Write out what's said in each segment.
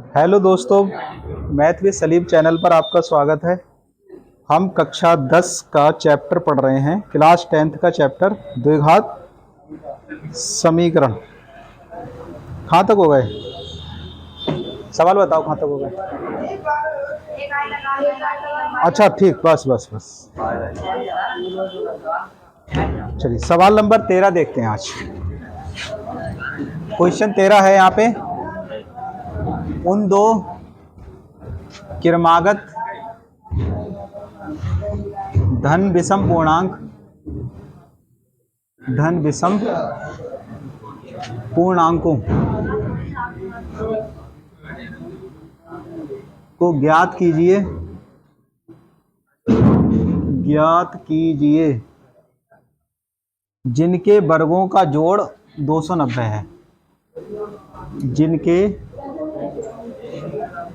Hello दोस्तों, math with Salim channel पर आपका स्वागत है। हम कक्षा 10 का चैप्टर पढ़ रहे हैं, क्लास 10th का चैप्टर द्विघात समीकरण। कहाँ तक हो गए? सवाल बताओ, कहाँ तक हो गए? अच्छा ठीक, बस बस बस। चलिए सवाल नंबर 13 देखते हैं। आज क्वेश्चन 13 है। यहाँ पे उन दो क्रमागत धन विषम पूर्णांकों को ज्ञात कीजिए जिनके वर्गों का जोड़ 290 है। जिनके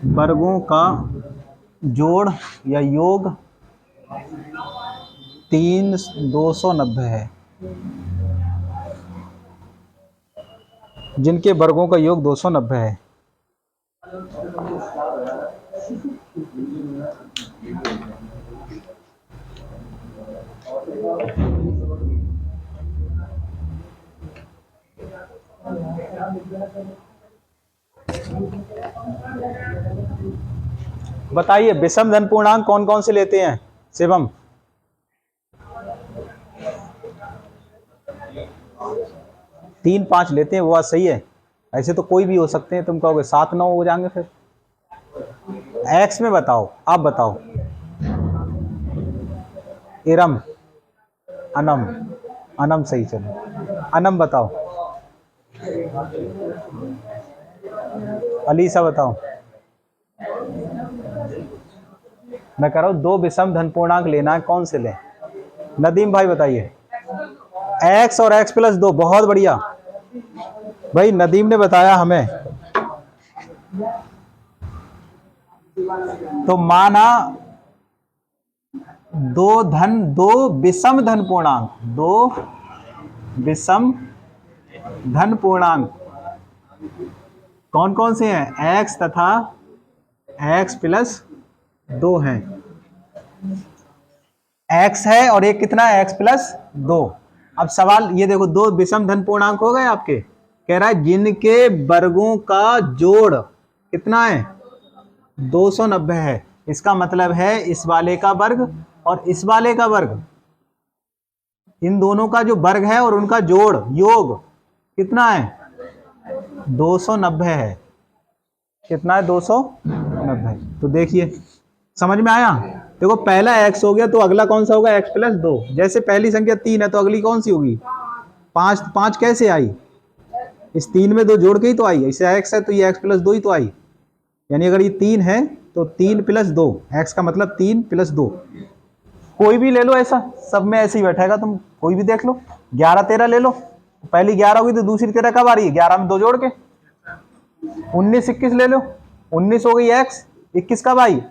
वर्गों का जोड़ या योग 290 है। जिनके वर्गों का योग 290 है। बताइए विषम धन पूर्णांक कौन कौन से लेते हैं? शिवम, 3, 5 लेते हैं, वो बात सही है। ऐसे तो कोई भी हो सकते हैं। तुम कहोगे 7, 9 हो जाएंगे। फिर एक्स में बताओ, आप बताओ। इरम, अनम, अनम सही। चलो अनम बताओ। अलीसा बताओ। मैं कह रहा हूँ 2 विषम धन पूर्णांक लेना है, कौन से लें? नदीम भाई बताइए। x और x + 2, बहुत बढ़िया भाई, नदीम ने बताया हमें। तो माना 2 विषम धन पूर्णांक कौन कौन से हैं? x तथा x + 2 हैं। x है और एक कितना है? x + 2। अब सवाल ये देखो, 2 विषम धन पूर्णांक हो गए आपके। कह रहा है जिनके वर्गों का जोड़ कितना है? 290 है। इसका मतलब है इस वाले का वर्ग और इस वाले का वर्ग, इन दोनों का जो वर्ग है और उनका जोड़ योग कितना है? 290 है। कितना है? 290। तो देखिए समझ में आया? देखो पहला x हो गया, तो अगला कौन सा होगा? x + 2। जैसे पहली संख्या 3 है तो अगली कौन सी होगी? 5। 5 कैसे आई? इस 3 में 2 जोड़ के ही तो आई। इसे x है तो ये x + 2 ही तो आई। यानी अगर ये 3 है तो 3 + 2, x का मतलब 3 + 2। कोई भी ले लो, ऐसा सब में ऐसे ही बैठेगा। तुम कोई भी देख लो, 11, 13 ले लो। पहली 11 होगी तो दूसरी 13 कब आ रही है? 11 में 2 जोड़ के। 19, 21 ले लो। 19 हो गई x, 21 कब आई?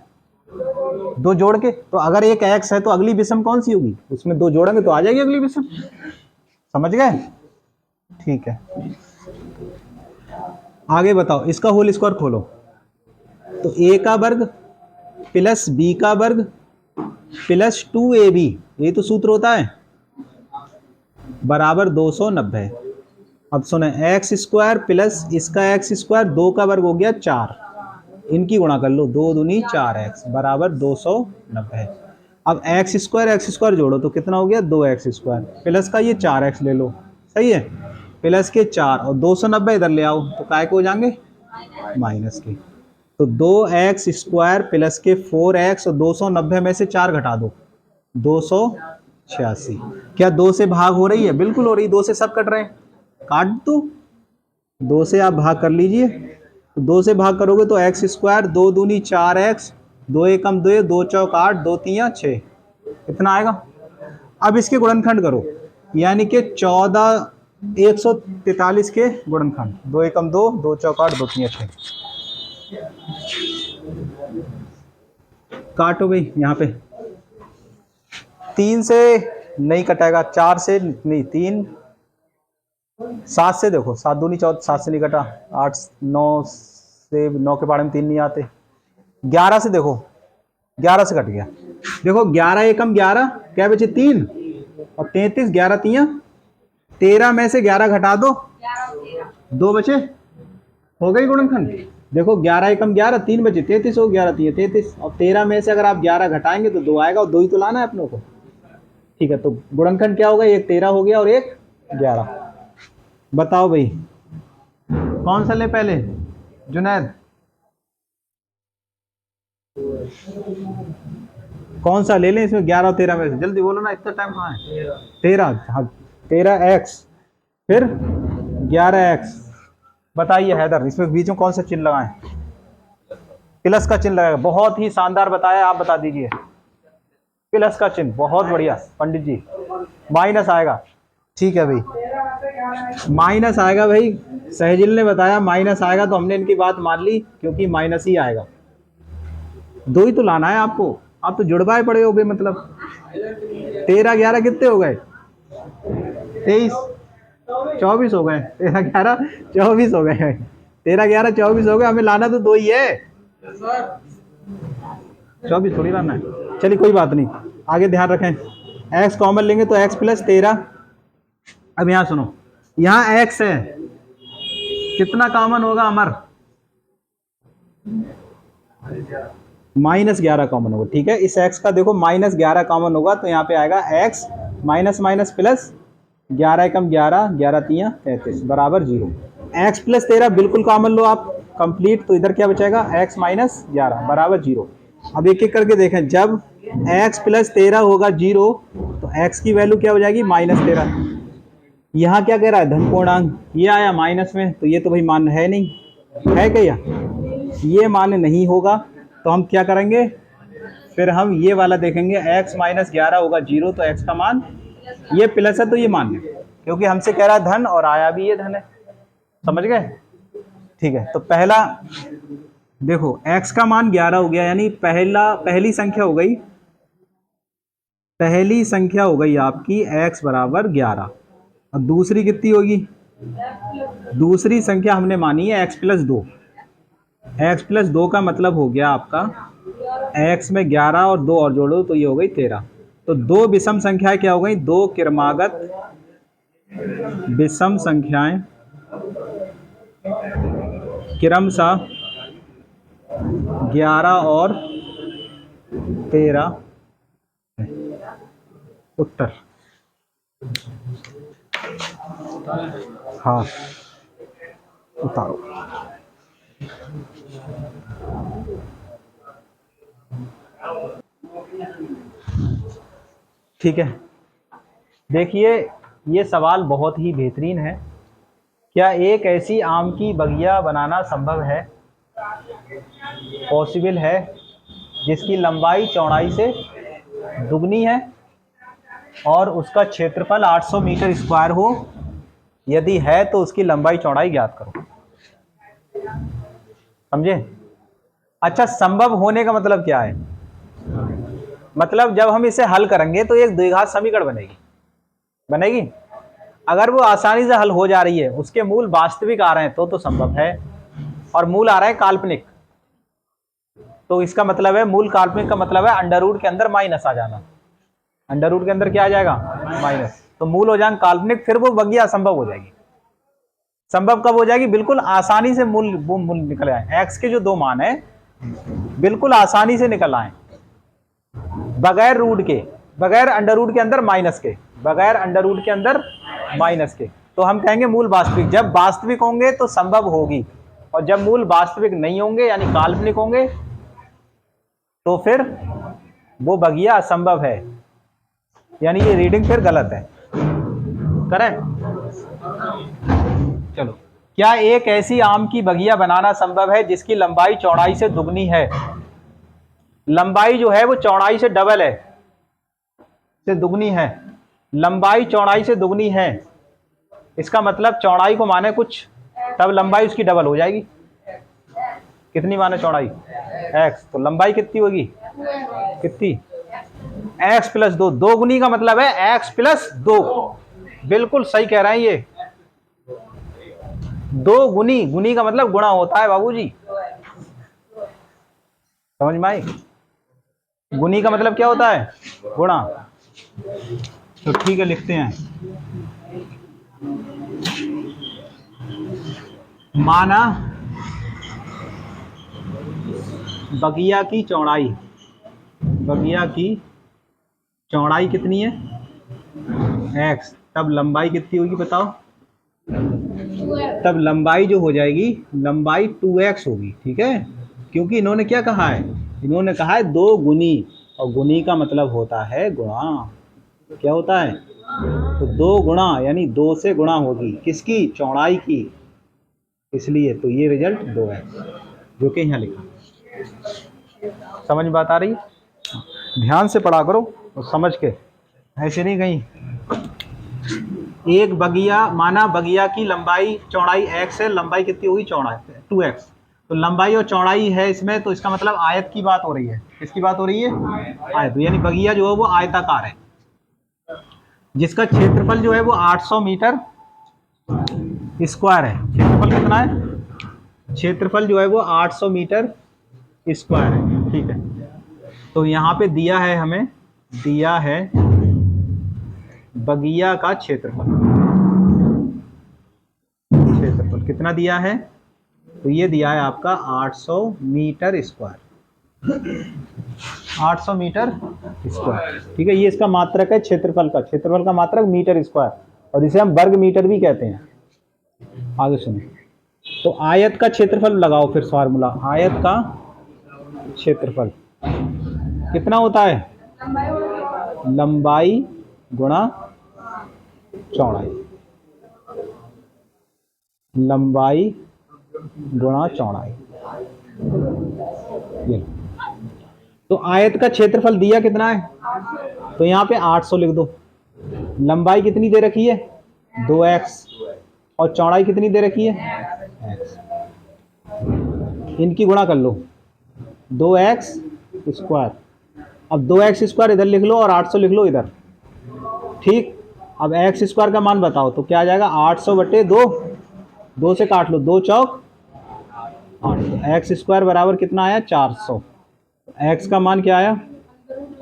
2 जोड़ के। तो अगर एक x है तो अगली विषम कौन सी होगी? उसमें 2 जोड़ेंगे तो आ जाएगी अगली विषम। समझ गए? ठीक है, आगे बताओ। इसका होल स्क्वायर खोलो। तो a का वर्ग + b का वर्ग + 2ab, ये तो सूत्र होता है, बराबर 290। अब सुने, x² प्लस इसका x², 2 का वर्ग हो गया 4। इनकी गुणा कर लो, 2 दूनी 4x बराबर 290। अब x² जोड़ो तो कितना हो गया? 2x² प्लस का ये 4x ले लो। सही है, प्लस के 4 और 290 इधर ले आओ तो काय को हो जाएंगे? माइनस के। तो 2x² प्लस के 4x और 290 में से 4 घटा दो, 286। क्या 2 से भाग हो रही है? बिल्कुल हो रही। 2 से सब कट रहे हैं, काट दो। 2 से आप भाग कर लीजिए। तो 2 से भाग करोगे तो x², 2 दूनी 4x, 2 एकम 2, 2 चौक 8, 2 तियां 6, कितना आएगा? अब इसके गुणनखंड करो, यानी कि 143 के गुणनखंड। 2 एकम 2, 2 चौक 8, 2 तियां 6। काटो भाई। यहाँ पे 3 से नहीं कटेगा, 4 से नहीं, 3, 7 से देखो, 7 दूनी 14, 7 से नहीं कटा, 8, 9, से 9 के पहाड़े में 3 नहीं आते। 11 से देखो, 11 से कट गया। देखो 11 एकम 11, क्या बचे 3 और 33, 11 तियां 13 में से 11 घटा दो, 2 बचे, हो गई गुणनखंड। देखो 11 एकम 11, 3 बचे, 33 हो, 11 तियां 33 और 13 में से अगर आप 11 घटाएंगे तो 2 आएगा और 2 ही तो लाना है अपनों को। ठीक है, तो गुणनखंड क्या होगा, एक 13 हो गया और एक 11। बताओ भाई कौन सा ले पहले, जुनैद कौन सा ले लें इसमें 11 और 13 में से, जल्दी बोलो ना, इतना टाइम कहाँ है। 13, हाँ 13x फिर 11x। बताइए हैदर, इसमें बीच में कौन सा चिन्ह लगाएं, प्लस का चिन्ह लगाएगा। बहुत ही शानदार बताया, आप बता दीजिए प्लस का चिन्ह, बहुत बढ़िया पंडित जी। माइनस आएगा, ठीक है भाई माइनस आएगा भाई, सहजिल ने बताया माइनस आएगा तो हमने इनकी बात मान ली, क्योंकि माइनस ही आएगा। 2 ही तो लाना है आपको, आप तो जुड़वाए पड़े हो बे, मतलब 13 11 कितने हो गए, 23 24 हो गए, 13 11 24 हो गए, 13 11 24 हो गए। हमें लाना तो 2 ही है, 24 थोड़ी लाना है। चलिए कोई बात नहीं, आगे ध्यान रखें। x कॉमन लेंगे तो x प्लस 13। अब यहां सुनो, यहां x है, कितना कॉमन होगा अमर, -11 कॉमन होगा। ठीक है, इस x का देखो -11 कॉमन होगा तो यहाँ पे आएगा x माइनस माइनस प्लस 11 एकम 11, 11 तियां 33 बराबर 0। x प्लस 13 बिल्कुल कॉमन लो आप कंप्लीट, तो इधर क्या बचेगा, x माइनस 11 बराबर 0। अब एक एक करके देखें, जब x प्लस 13 होगा 0 तो x की वैल्यू क्या हो जाएगी, -13। यहाँ क्या कह रहा है, धन पूर्णांक, ये आया माइनस में, तो ये तो भाई मान्य है नहीं, है क्या, ये मान्य नहीं होगा। तो हम क्या करेंगे, फिर हम ये वाला देखेंगे, x माइनस 11 होगा 0, तो x का मान, ये प्लस है तो ये मान्य, क्योंकि हमसे कह रहा है धन और आया भी ये धन है, समझ गए। ठीक है, तो पहला देखो x का मान 11 हो गया, यानी पहली संख्या हो गई, पहली संख्या हो गई आपकी x बराबर 11। और दूसरी कितनी होगी, दूसरी संख्या हमने मानी है x प्लस 2। x प्लस 2 का मतलब हो गया आपका, x में 11 और 2 और जोड़ो तो ये हो गई 13। तो 2 विषम संख्याएं क्या हो गई, 2 क्रमागत विषम संख्याएं क्रमशः 11 और 13। उत्तर हाँ उतारो। ठीक है, देखिए ये सवाल बहुत ही बेहतरीन है। क्या एक ऐसी आम की बगिया बनाना संभव है, पॉसिबल है, जिसकी लंबाई चौड़ाई से दुगनी है और उसका क्षेत्रफल 800 मीटर स्क्वायर हो? यदि है तो उसकी लंबाई चौड़ाई ज्ञात करो। समझे? अच्छा, संभव होने का मतलब क्या है, मतलब जब हम इसे हल करेंगे तो एक द्विघात समीकरण बनेगी। अगर वो आसानी से हल हो जा रही है, उसके मूल वास्तविक आ रहे हैं तो संभव है, और मूल आ रहा है काल्पनिक, तो इसका मतलब है, मूल काल्पनिक का मतलब है अंडर रूट के अंदर माइनस आ जाना। अंडर रूट के अंदर क्या आ जाएगा, माइनस, तो मूल हो जाएगा काल्पनिक, फिर वो बगिया असंभव हो जाएगी। संभव कब हो जाएगी, बिल्कुल आसानी से मूल निकल आए, एक्स के जो 2 मान है बिल्कुल आसानी से निकल आए, बगैर रूट के, बगैर अंडर रूट के अंदर माइनस के, बगैर अंडर रूट के अंदर माइनस के। तो हम कहेंगे मूल वास्तविक। जब वास्तविक होंगे तो संभव होगी, और जब मूल वास्तविक नहीं होंगे यानी काल्पनिक होंगे तो फिर वो बगिया असंभव है, यानी ये रीडिंग फिर गलत है। करेक्ट? चलो, क्या एक ऐसी आम की बगिया बनाना संभव है जिसकी लंबाई चौड़ाई से दुगनी है? लंबाई जो है वो चौड़ाई से डबल है, से दुगनी है, लंबाई चौड़ाई से दुगनी है। इसका मतलब चौड़ाई को माने कुछ, तब लंबाई उसकी डबल हो जाएगी। कितनी माने चौड़ाई, x, तो लंबाई कितनी होगी, कितनी, x प्लस 2, 2 गुनी का मतलब है x प्लस 2। बिल्कुल सही कह रहे हैं ये, 2 गुनी, गुनी का मतलब गुणा होता है बाबूजी, समझ में आई? गुनी का मतलब क्या होता है? गुणा। तो ठीक है, लिखते हैं। माना बगिया की चौड़ाई, बगिया की चौड़ाई कितनी है? x। तब लंबाई कितनी होगी बताओ? तब लंबाई जो हो जाएगी, लंबाई 2x होगी। ठीक है, क्योंकि इन्होंने क्या कहा है? इन्होंने कहा है 2 गुनी, और गुनी का मतलब होता है गुणा। क्या होता है? तो 2 गुणा, यानी 2 से गुणा होगी किसकी? चौड़ाई की। इसलिए तो ये रिजल्ट 2 है जो कि यहाँ लिखा। समझ में बात आ रही है? ध्यान से पढ़ा करो और समझ के, ऐसे नहीं कहीं। एक बगिया, माना बगिया की लंबाई चौड़ाई x है, लंबाई कितनी होगी? चौड़ाई 2x। तो लंबाई और चौड़ाई है इसमें, तो इसका मतलब आयत की बात हो रही है। किसकी बात हो रही है? आयत। यानी बगिया जो है वो आयताकार है, जिसका क्षेत्रफल जो है वो 800 मीटर स्क्वायर है। क्षेत्रफल कितना है? क्षेत्रफल जो है वो 800 मीटर स्क्वायर है। ठीक है, तो यहाँ पे दिया है, हमें दिया है बगिया का क्षेत्रफल। क्षेत्रफल कितना दिया है? तो ये दिया है आपका 800 मीटर स्क्वायर। 800 metre square. ठीक है, ये इसका मात्रक है क्षेत्रफल का। क्षेत्रफल का मात्रक मीटर स्क्वायर, और इसे हम वर्ग मीटर भी कहते हैं। आगे सुनो। तो आयत का क्षेत्रफल लगाओ फिर फार्मूला। आयत का क्षेत्रफल कितना होता है? लंबाई गुणा चौड़ाई। लंबाई गुणा चौड़ाई। ये तो आयत का क्षेत्रफल दिया कितना है? तो यहाँ पे 800 लिख दो। लंबाई कितनी दे रखी है? 2x। और चौड़ाई कितनी दे रखी है? x। इनकी गुणा कर लो, 2x स्क्वायर। अब 2x स्क्वायर इधर लिख लो और 800 लिख लो इधर। ठीक, अब x स्क्वायर का मान बताओ तो क्या आ जाएगा? 800 बटे 2, 2 से काट लो, 2 चौक 800। एक्स स्क्वायर बराबर कितना आया? 400। एक्स का मान क्या आया?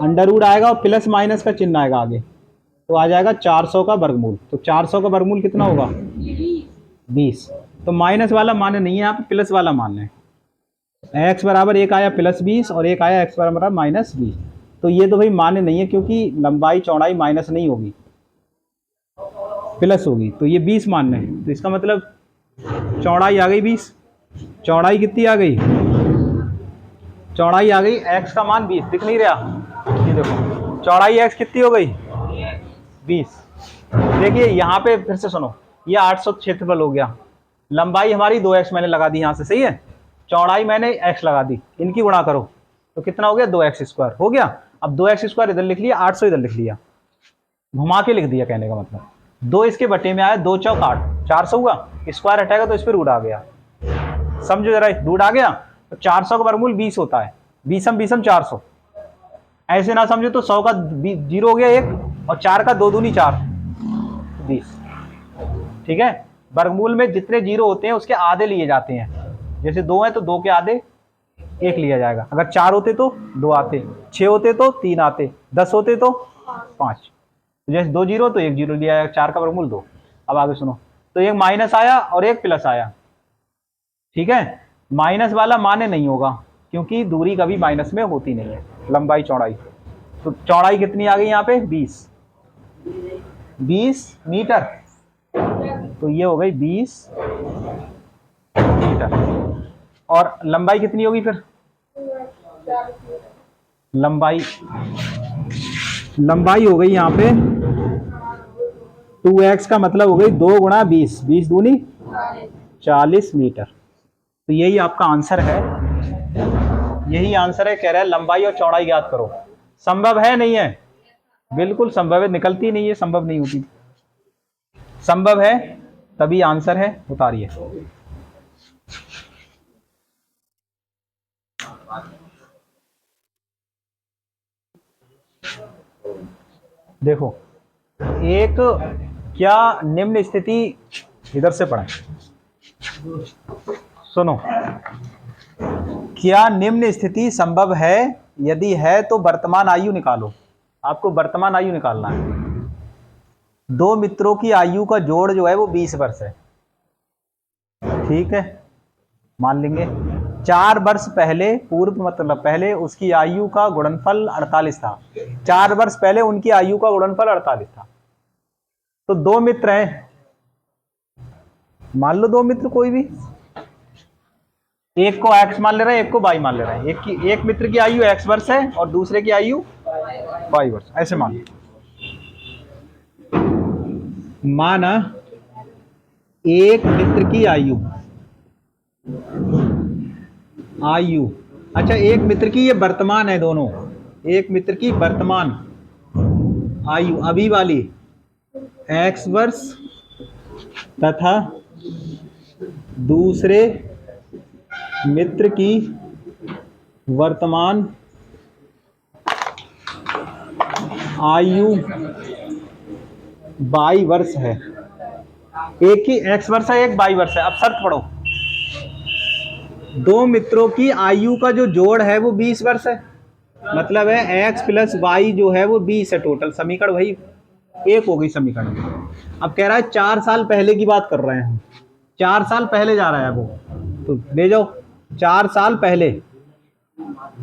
अंडर रूट आएगा और प्लस माइनस का चिन्ह आएगा आगे, तो आ जाएगा 400 का वर्गमूल। तो 400 का वर्गमूल कितना होगा? 20। तो माइनस वाला मान नहीं है, यहाँ पे प्लस वाला मान है। एक्स बराबर एक आया +20 और एक आया एक्स बराबर -20। तो ये तो भाई मान्य नहीं है, क्योंकि लंबाई चौड़ाई माइनस नहीं होगी, प्लस होगी। तो ये 20 मान्य है। तो इसका मतलब चौड़ाई आ गई 20। चौड़ाई कितनी आ गई? चौड़ाई आ गई, x का मान 20 दिख नहीं रहा? ये देखो, चौड़ाई x कितनी हो गई? 20। देखिए यहाँ पे फिर से सुनो, ये 800 क्षेत्रफल हो गया। लंबाई हमारी 2x मैंने लगा दी यहाँ से, सही है। चौड़ाई मैंने x लगा दी, इनकी गुणा करो तो कितना हो गया? 2x स्क्वायर हो गया। अब 2x स्क्वायर इधर लिख लिया, 800 इधर लिख लिया, घुमा के लिख दिया। कहने का मतलब 2 इसके बटे में आया, 2 चौक 8, 400 हुआ। स्क्वायर हटाएगा तो इस पर रूट आ गया। समझो जरा, रूट आ गया। तो 400 का वर्गमूल 20 होता है। 20 400। ऐसे ना समझो तो 100 का 0 हो गया 1, और 4 का 2 दूनी 4, 20। ठीक है, वर्गमूल में जितने जीरो होते हैं उसके आधे लिए जाते हैं। जैसे 2 है तो 2 के आधे 1 लिया जाएगा। अगर 4 होते तो 2 आते, 6 होते तो 3 आते, 10 होते तो 5। जैसे 2 जीरो तो 1 जीरो लिया जाएगा। 4 का वर्गमूल 2। अब आगे सुनो, तो एक माइनस आया और एक प्लस आया। ठीक है, माइनस वाला मान्य नहीं होगा, क्योंकि दूरी कभी माइनस में होती नहीं है। लंबाई चौड़ाई, तो चौड़ाई कितनी आ गई यहाँ पे? 20 मीटर। तो ये हो गई 20 मीटर। और लंबाई कितनी होगी फिर? लंबाई हो गई यहाँ पे 2x का मतलब हो गई 2 गुणा 20, 20 दूनी 40 मीटर। तो यही आपका आंसर है, यही आंसर है। कह रहा है लंबाई और चौड़ाई ज्ञात करो। संभव है? नहीं है? बिल्कुल संभव है, निकलती नहीं है, संभव नहीं होती। संभव है तभी आंसर है। उतारिए। देखो, एक क्या निम्न स्थिति, इधर से पढ़ें, सुनो। क्या निम्न स्थिति संभव है? यदि है तो वर्तमान आयु निकालो। आपको वर्तमान आयु निकालना है। दो मित्रों की आयु का जोड़ जो है वो 20 वर्ष है, ठीक है, मान लेंगे। 4 वर्ष पहले पूर्व, मतलब पहले उसकी आयु का गुणनफल 48 था। 4 वर्ष पहले उनकी आयु का गुणनफल 48 था। तो दो मित्र हैं, मान लो दो मित्र कोई भी, एक को x मान ले रहे हैं, एक को y मान ले रहे हैं। एक मित्र की आयु x वर्ष है और दूसरे की आयु y वर्ष, ऐसे मान लो। माना एक मित्र की आयु अच्छा, एक मित्र की, ये वर्तमान है दोनों, एक मित्र की वर्तमान आयु अभी वाली x वर्ष तथा दूसरे मित्र की वर्तमान आयु y वर्ष है। एक की x वर्ष है, एक y वर्ष है। अब शर्त पढ़ो, दो मित्रों की आयु का जो जोड़ है वो 20 वर्ष है, मतलब है x प्लस y जो है वो 20 है टोटल। समीकरण वही एक हो गई समीकरण। अब कह रहा है 4 साल पहले की बात कर रहे हैं हम, 4 साल पहले जा रहा है वो, तो ले जाओ 4 साल पहले,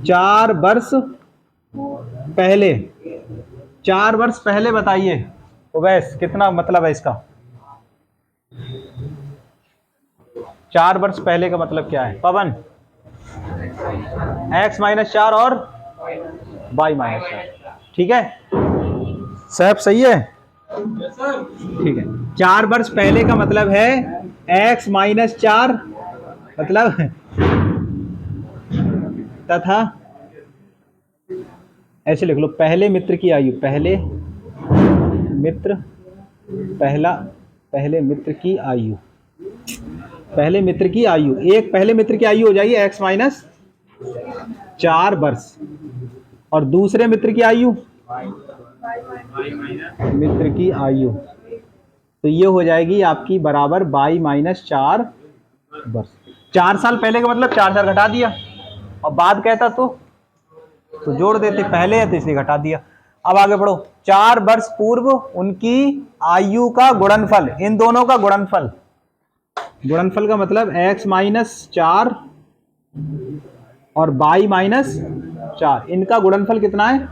4 वर्ष पहले, 4 वर्ष पहले बताइए वैस कितना मतलब है इसका? 4 वर्ष पहले का मतलब क्या है पवन? x माइनस 4 और y माइनस 4, ठीक है साहब, सही है, ठीक है। 4 वर्ष पहले का मतलब है x माइनस 4, मतलब तथा ऐसे लिख लो, पहले मित्र की आयु, पहले मित्र की आयु, पहले मित्र की आयु, एक पहले मित्र की आयु हो जाएगी x माइनस 4 वर्ष, और दूसरे मित्र की आयु तो ये हो जाएगी आपकी बराबर y माइनस 4 वर्ष। 4 साल पहले का मतलब 4 साल घटा दिया, और बाद कहता तो जोड़ देते, पहले है तो इसलिए घटा दिया। अब आगे बढ़ो, 4 वर्ष पूर्व उनकी आयु का गुणनफल, इन दोनों का गुणनफल का मतलब x माइनस 4 और y माइनस 4, इनका गुणनफल कितना है?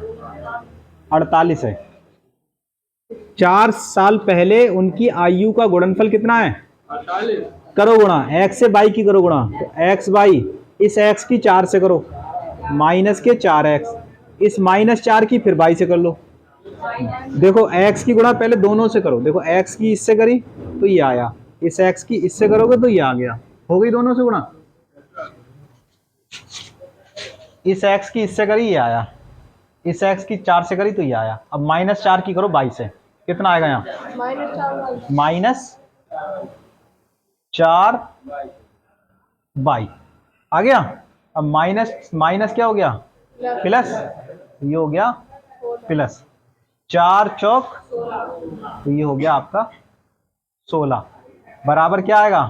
48 है। 4 साल पहले उनकी आयु का गुणनफल कितना है? 48। करो गुणा, x से y की करो गुणा, तो x y, इस x की 4 से करो, माइनस के 4x, इस माइनस 4 की फिर y से कर लो। देखो x की गुणा पहले दोनों से करो, देखो x की इससे करी तो ये आया, इस x की इससे करोगे तो ये आ गया, हो गई दोनों से गुणा। इस x की इससे करी ये आया, इस x की 4 से करी तो ये आया। अब माइनस 4 की करो y से, कितना आएगा यहाँ? माइनस 4 y आ गया। अब माइनस क्या हो गया? प्लस, ये हो गया प्लस, 4 चौक, तो ये हो गया आपका 16, बराबर क्या आएगा?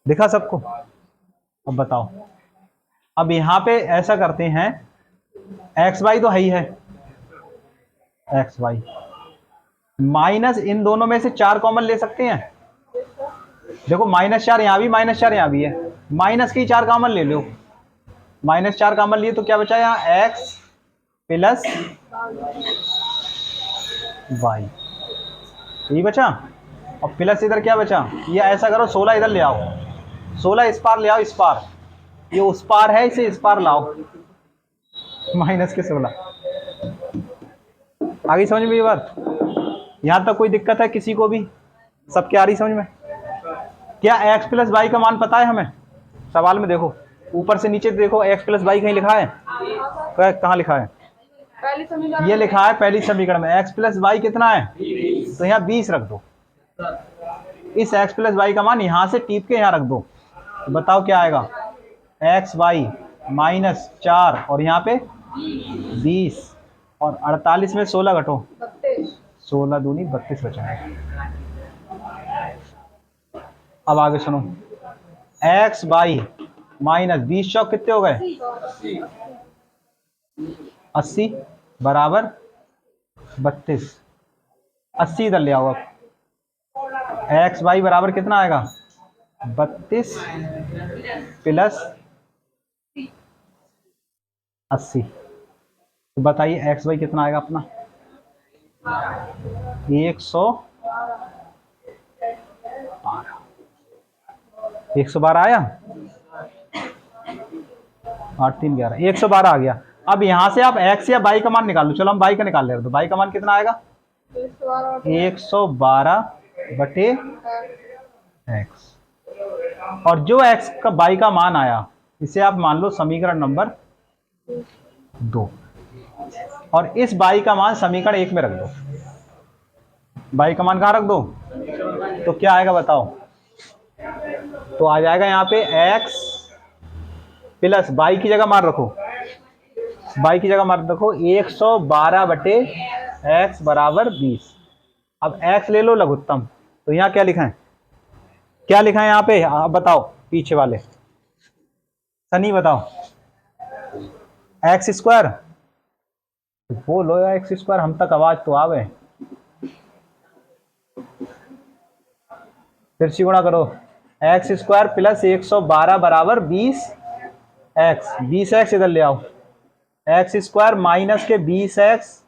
दिखा सबको? अब बताओ, अब यहां पे ऐसा करते हैं, एक्स वाई तो है ही है, एक्स वाई माइनस, इन दोनों में से 4 कॉमन ले सकते हैं। देखो माइनस 4 यहां भी, माइनस 4 यहां भी है, माइनस की 4 कॉमन ले लो, माइनस 4 कॉमन लिए तो क्या बचा यहाँ? एक्स प्लस वाई, यही बचा। और प्लस इधर क्या बचा? ये ऐसा करो, 16 इधर ले आओ, 16 इस पार ले आओ, इस पार, ये उस पार है, इसे इस पार लाओ, माइनस के 16। आगे समझ में ये बात? यहां तक कोई दिक्कत है किसी को भी? सबके आ रही समझ में? क्या x प्लस वाई का मान पता है हमें? सवाल में देखो, ऊपर से नीचे देखो, x प्लस वाई कहीं लिखा है? कहाँ लिखा है? ये लिखा है पहली समीकरण में, x प्लस वाई कितना है? तो यहाँ 20 रख दो, इस x प्लस वाई का मान यहां से टीप के यहाँ रख दो, तो बताओ क्या आएगा? एक्स वाई माइनस 4 और यहाँ पे 20, और 48 में 16 घटो, 16 दूनी 32 बचा है। अब आगे सुनो, एक्स बाई माइनस 20 चौक कितने हो गए? 80 बराबर 32। 80 इधर ले आओ। अब एक्स बाई बराबर कितना आएगा? 32 प्लस 80। तो बताइए एक्स बाई कितना आएगा अपना? 112 आया। 8 3 11 112 आ गया। अब यहाँ से आप एक्स या बाई का मान निकाल लो। चलो हम बाई का निकाल ले रहे, तो बाई का मान कितना आएगा? 112 बटे एक्स। और जो एक्स का बाई का मान आया इसे आप मान लो समीकरण नंबर 2, और इस बाई का मान समीकरण 1 में रख दो। बाई का मान कहाँ रख दो? तो क्या आएगा बताओ? तो आ जाएगा यहाँ पे x प्लस बाई की जगह मान रखो, बाई की जगह मान रखो 112 बटे x बराबर 20। अब x ले लो लघुत्तम, तो यहाँ क्या लिखा है? क्या लिखा है यहाँ पे? आप बताओ पीछे वाले, सनी बताओ। एक्स स्क्वायर बोलो या एक्स स्क्वायर, हम तक आवाज तो आवे। फिर से गुणा करो, एक्स स्क्वायर प्लस 112 बराबर 20 एक्स। 20 एक्स इधर ले आओ। एक्स स्क्वायर माइनस के 20 एक्स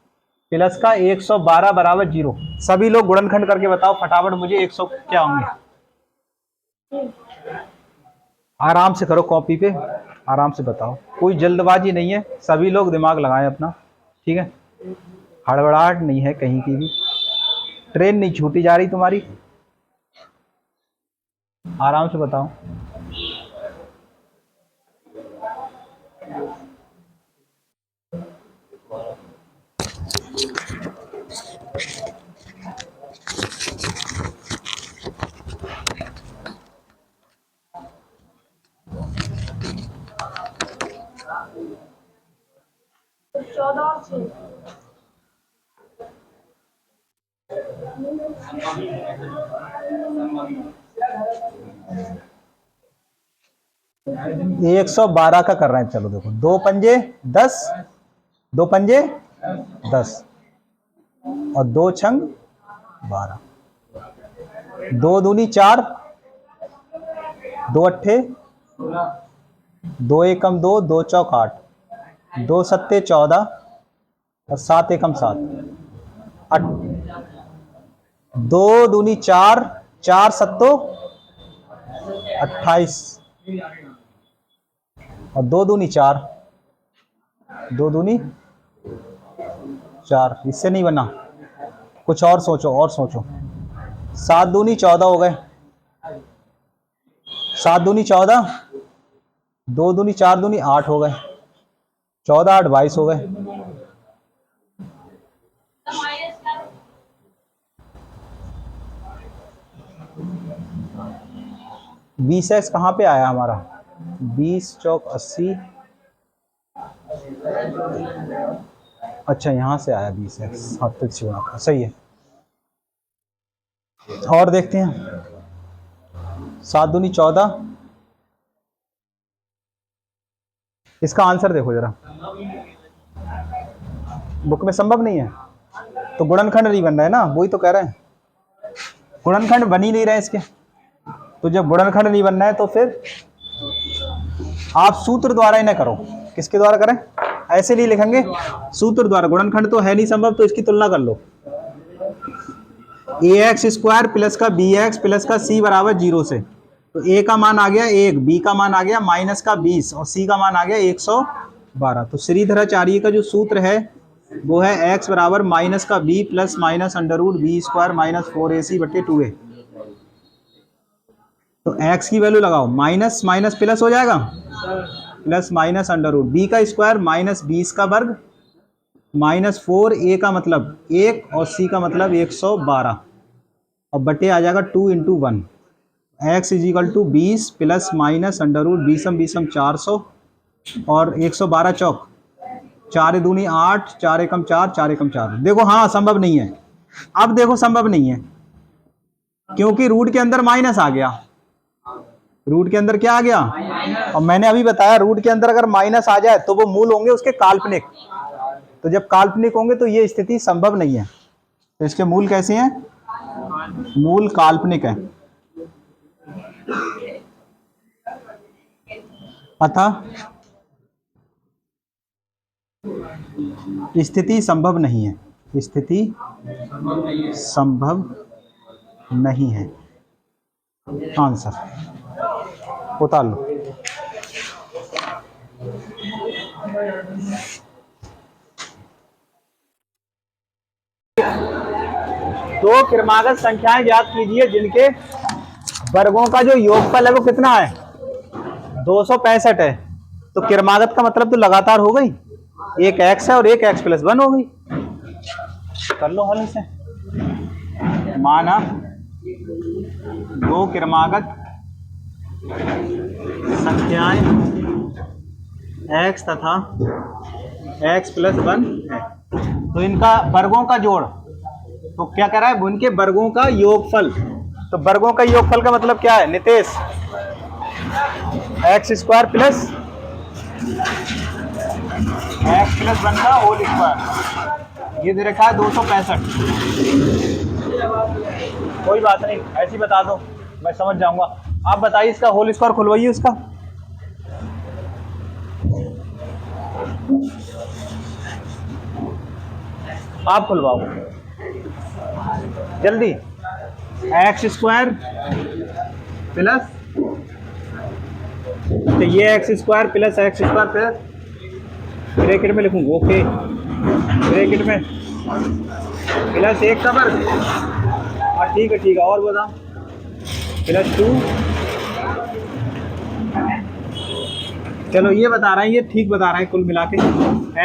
प्लस का 112 बराबर 0। सभी लोग गुणनखंड करके बताओ फटाफट मुझे 100 क्या होंगे। आराम से करो, कॉपी पे आराम से बताओ, कोई जल्दबाजी नहीं है। सभी लोग दिमाग लगाएं अपना, ठीक है? हड़बड़ाहट नहीं है कहीं की भी, ट्रेन नहीं छूटी जा रही तुम्हारी। आराम से बताओ। एक 112 का कर रहे हैं। चलो देखो, 2 पंजे 10, 2 पंजे 10 और 2 छंग 12, 2 दूनी 4, 2 अट्ठे 2 एकम 2, 2 चौक 8, 2 सत्ते 14 और 7 एकम 7। 2 दूनी 4, 4 सत्तो 28 और 2 दूनी 4, 2 दूनी 4। इससे नहीं बना, कुछ और सोचो, और सोचो। 7 दूनी 14 हो गए, 7 दूनी 14, 2 दूनी 4 दूनी 8 हो गए, 14 8 22 हो गए। बीस एक्स कहाँ पे आया हमारा? 20 चौक 80। अच्छा यहां से आया 20 एक्स, हाँ तो सही है। और देखते हैं, 7 दूनी 14। इसका आंसर देखो जरा, बुक में संभव नहीं है तो गुणनखंड नहीं बन रहा है ना, वही तो कह रहे हैं, गुणनखंड बन ही नहीं रहे इसके। तो जब गुणनखंड नहीं बनना है तो फिर आप सूत्र द्वारा इन्हें करो। किसके द्वारा करें? ऐसे नहीं लिखेंगे, सूत्र द्वारा। गुणनखंड तो है नहीं संभव, तो इसकी तुलना कर लो। ए एक्स स्क्वायर प्लस का बी एक्स प्लस का सी बराबर 0 से, तो ए का मान आ गया 1, बी का मान आ गया माइनस का 20 और सी का मान आ गया 112। तो श्रीधराचार्य का जो सूत्र है वो है एक्स बराबर माइनस का b plus minus under root b square minus 4ac बटे 2a। तो x की वैल्यू लगाओ, माइनस माइनस प्लस हो जाएगा, plus minus under root b का स्क्वायर माइनस 20 का वर्ग माइनस 4, a का मतलब 1 और c का मतलब 112 और बटे आ जाएगा 2 into 1। X is equal to 20 plus minus under root बीसम बीसम 400 और 112 चौक 4 दूनी 8, 4 एकम 4, 4 एकम 4। देखो हाँ संभव नहीं है। अब देखो संभव नहीं है क्योंकि रूट के अंदर माइनस आ गया, रूट के अंदर क्या आ गया, और मैंने अभी बताया रूट के अंदर अगर माइनस आ जाए तो वो मूल होंगे उसके काल्पनिक। तो जब काल्पनिक होंगे तो ये स्थिति संभव नहीं है। तो इसके मूल कैसे हैं, मूल काल्पनिक है, अतः स्थिति संभव नहीं है, स्थिति संभव नहीं है। आंसर उतार लो। दो क्रमागत संख्याएं ज्ञात कीजिए जिनके वर्गों का जो योगफल है वो कितना है, 265 है। तो क्रमागत का मतलब तो लगातार हो गई, एक x है और एक x प्लस 1 हो गई। कर लो हल से। माना दो क्रमागत संख्याएं x तथा x प्लस 1 है, तो इनका वर्गों का जोड़, तो क्या कह रहा है, उनके वर्गों का योगफल। तो वर्गों का योगफल का मतलब क्या है Nitesh, x square plus x plus 1 का होल स्क्वायर। ये दे रखा है 265। कोई बात नहीं, ऐसे ही बता दो, मैं समझ जाऊंगा। आप बताइए इसका होल स्क्वायर खुलवाइए उसका। आप खुलवाओ जल्दी। एक्स स्क्वायर प्लस, तो ये x square plus x square plus, bracket में लिखूंगा ओके, ब्रैकेट में प्लस 1 का वर्ग। हाँ ठीक है और बताओ, प्लस 2। चलो ये बता रहे हैं, ये ठीक बता रहे हैं कुल मिला के।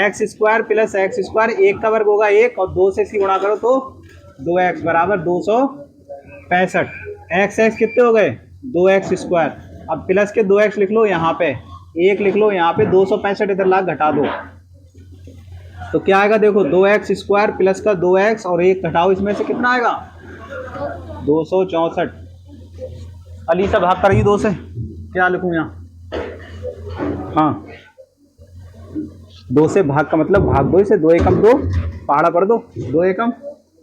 X square plus x square, 1 का वर्ग होगा 1 और 2 से इसकी गुणा करो तो 2x बराबर 265। एक्स एक्स कितने हो गए, 2x स्क्वायर। अब प्लस के 2x लिख लो यहाँ पे, 1 लिख लो यहाँ पे, 265 इधर ला घटा दो तो क्या आएगा, देखो 2x स्क्वायर प्लस का 2x और 1 घटाओ, इसमें से कितना आएगा 264। अली से भाग करिए 2 से, क्या लिखूँ यहाँ, हाँ 2 से भाग का मतलब भाग 2 से, 2 एकम 2 पहाड़ा पढ़ दो, 2 एकम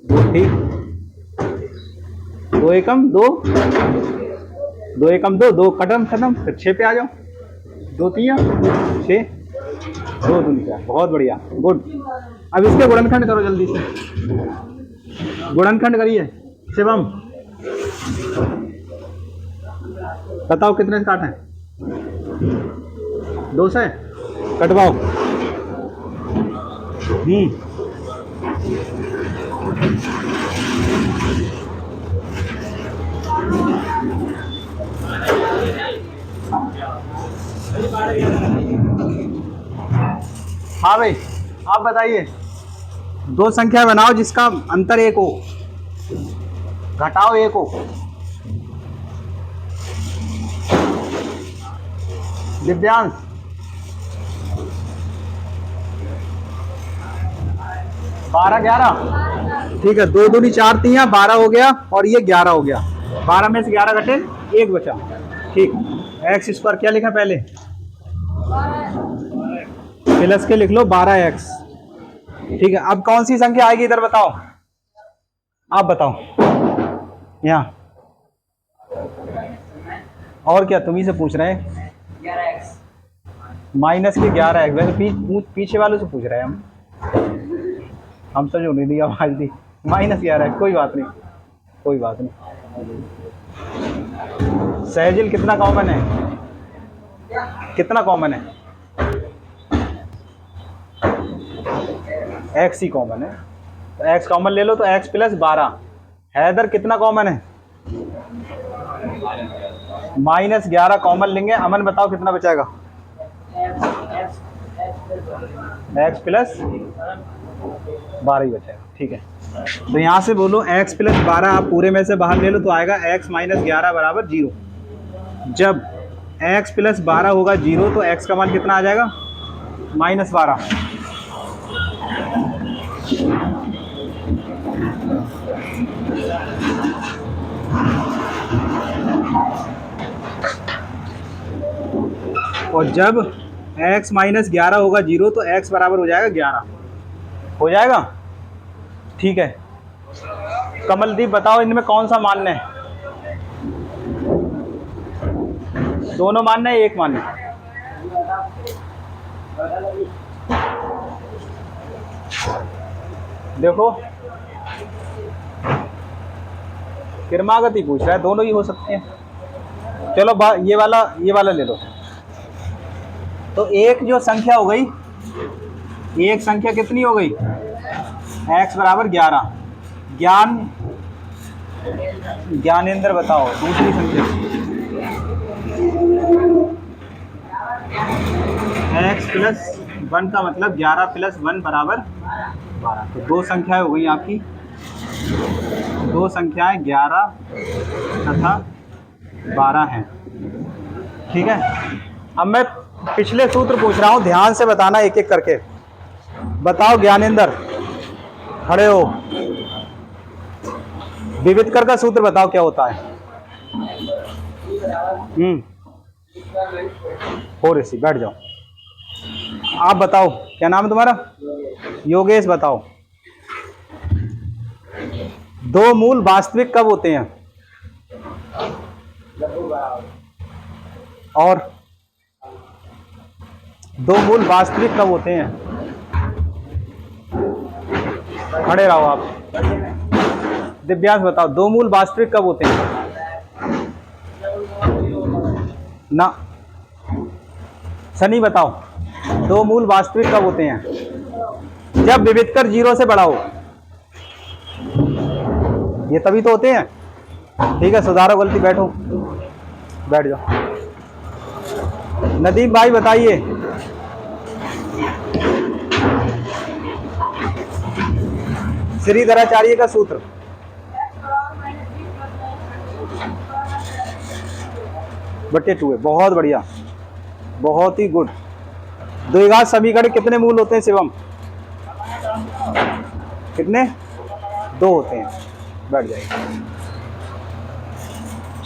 2 ठीक, 2 एकम 2, 2 एकम 2, 2 खत्म, फिर 6 पे आ जाओ, 2 3 6, 2 दूनी 4। बहुत बढ़िया, गुड। अब इसके गुणनखंड करो जल्दी से, गुणनखंड करिए शिवम, बताओ कितने से काटें, 2 से कटवाओ। हाँ भाई आप बताइए, 2 संख्या बनाओ जिसका अंतर 1 हो, घटाओ 1 हो। दिव्यांश 12 11 ठीक है, 2 दूनी 4 3 12 हो गया और ये 11 हो गया। 12 में से 11 घटे 1 बचा, ठीक। एक्स स्क्वायर क्या लिखा पहले, प्लस के लिख लो 12x, ठीक है। अब कौन सी संख्या आएगी इधर बताओ, आप बताओ यहाँ, और क्या तुम ही से पूछ रहे हैं, 11x माइनस के 11x, वैसे पीछे वालों से पूछ रहे हैं हम तो जो नहीं दी आवाज दी, माइनस 11x, कोई बात नहीं कोई बात नहीं। सहजिल कितना कॉमन है, कितना कॉमन है, x ही कॉमन है, तो x कॉमन ले लो तो x प्लस 12। हैदर कितना कॉमन है, माइनस 11 कॉमन लेंगे। अमन बताओ कितना बचाएगा, x प्लस 12 ही बचेगा, ठीक है। तो यहाँ से बोलो x प्लस 12 आप पूरे में से बाहर ले लो तो आएगा x माइनस 11 बराबर 0। जब x प्लस 12 होगा 0 तो x का मान कितना आ जाएगा, माइनस 12। और जब x माइनस 11 होगा 0 तो x बराबर हो जाएगा 11। हो जाएगा? ठीक है। कमलदीप बताओ इनमें कौन सा मान्य है? दोनों मान्य है, एक मान्य है? देखो किरमागति पूछ रहा है, दोनों ही हो सकते हैं। चलो ये वाला ले लो। तो एक जो संख्या हो गई, एक संख्या कितनी हो गई? x बराबर 11। ज्ञानेंद्र बताओ दूसरी संख्या। x प्लस 1 का मतलब 11 प्लस 1 बराबर 12। तो दो संख्याएं हो गई आपकी, दो संख्याएं 11 तथा 12 हैं। ठीक है। अब मैं पिछले सूत्र पूछ रहा हूं, ध्यान से बताना एक एक करके। बताओ ज्ञानेंद्र, खड़े हो। विविधकर का सूत्र बताओ क्या होता है? हो ऋषि बैठ जाओ। आप बताओ क्या नाम है तुम्हारा? योगेश बताओ। दो मूल वास्तविक कब होते हैं? और दो मूल वास्तविक कब होते हैं? खड़े रहो आप। दिव्यांश बताओ दो मूल वास्तविक कब होते हैं? ना। सनी बताओ दो मूल वास्तविक कब होते हैं? जब विविधकर 0 से बड़ा हो। ये तभी तो होते हैं। ठीक है, सुधारो गलती, बैठो, बैठ जाओ। नदीम भाई बताइए। श्रीधराचार्य का सूत्र। बट्टे 2 है, बहुत बढ़िया, बहुत ही गुड। द्विघात समीकरण कितने मूल होते हैं शिवम? कितने? 2 होते हैं। बैठ जाइए।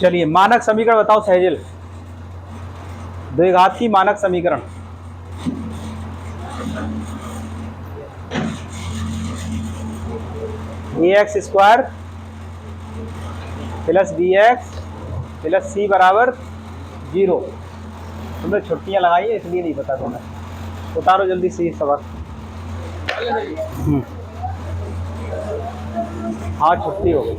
चलिए मानक समीकरण बताओ सहजिल, द्विघात की मानक समीकरण। ax square plus bx plus c बराबर 0। तुमने छुट्टियां लगाई है इसलिए नहीं पता तुम्हें। उतारो जल्दी से सबक। हाँ छुट्टी हो गई।